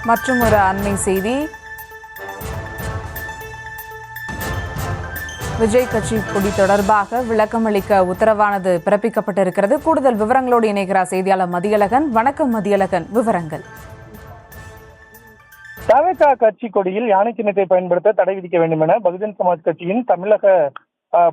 மற்றும் ஒரு அண்மை செய்தி, விஜய் கட்சி கொடி தொடர்பாக விளக்கமளிக்க உத்தரவானது பிறப்பிக்கப்பட்டிருக்கிறது. கூடுதல் விவரங்களோடு இணைகிறார் செய்தியாளர் மதியழகன். வணக்கம் மதியழகன், விவரங்கள். தவிக கட்சி கொடியில் யானை சின்னத்தை பயன்படுத்த தடை விதிக்க வேண்டும் என பகுஜன் சமாஜ் கட்சியின் தமிழக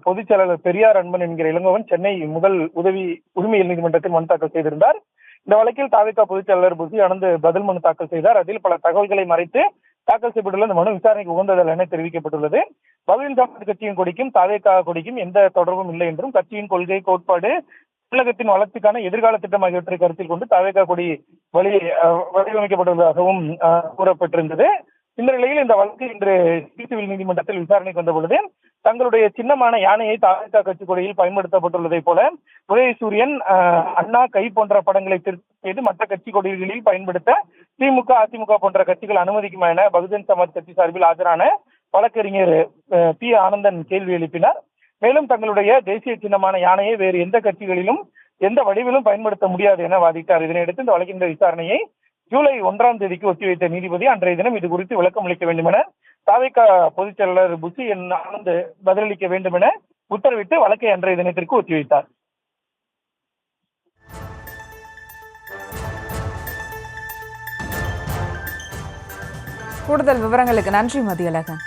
பொதுச் செயலாளர் பெரியார் அன்பன் என்கிற இளங்கோவன் சென்னை முதல் உரிமையியல் நீதிமன்றத்தில் மனு தாக்கல் செய்திருந்தார். இந்த வழக்கில் தவிக பொதுச் செயலாளர் புசி அனந்த் பதில் மனு தாக்கல் செய்தார். அதில் பல தகவல்களை மறைத்து தாக்கல் செய்யப்பட்டுள்ள இந்த மனு விசாரணைக்கு உகந்ததல்ல என தெரிவிக்கப்பட்டுள்ளது. பகுஜன் சமாஜ் கட்சியின் கொடிக்கும் தவிக கொடிக்கும் எந்த தொடர்பும் இல்லை என்றும், கட்சியின் கொள்கை கோட்பாடு தமிழகத்தின் வளர்ச்சிக்கான எதிர்கால திட்டம் ஆகியவற்றை கருத்தில் கொண்டு தவிக கொடி வடிவமைக்கப்பட்டுள்ளதாகவும் கூறப்பட்டிருந்தது. இந்த நிலையில் இந்த வழக்கு இன்று சிவில் நீதிமன்றத்தில் விசாரணைக்கு வந்த பொழுது தங்களுடைய சின்னமான யானையை தவிக கட்சி கொடியில் பயன்படுத்தப்பட்டுள்ளதை போல உதயசூரியன், அண்ணா, கை போன்ற படங்களை திருத்தம் செய்து மற்ற கட்சி கொடிகளில் பயன்படுத்த திமுக, அதிமுக போன்ற கட்சிகள் அனுமதிக்குமா என பகுஜன் சமாஜ் கட்சி சார்பில் ஆஜரான வழக்கறிஞர் பி ஆனந்தன் கேள்வி எழுப்பினார். மேலும் தங்களுடைய தேசிய சின்னமான யானையை வேறு எந்த கட்சிகளிலும் எந்த வடிவிலும் பயன்படுத்த முடியாது என வாதிட்டார். இதனையடுத்து இந்த வழக்கின் விசாரணையை ஜூலை 1ஆம் தேதிக்கு ஒத்திவைத்த நீதிபதி அன்றைய தினம் இது குறித்து விளக்கம் அளிக்க வேண்டும் என தவிக பொதுச் செயலாளர் புசி ஆனந்த் பதிலளிக்க வேண்டும் என உத்தரவிட்டு வழக்கை அன்றைய தினத்திற்கு ஒத்திவைத்தார். கூடுதல் விவரங்களுக்கு நன்றி மதியழகன்.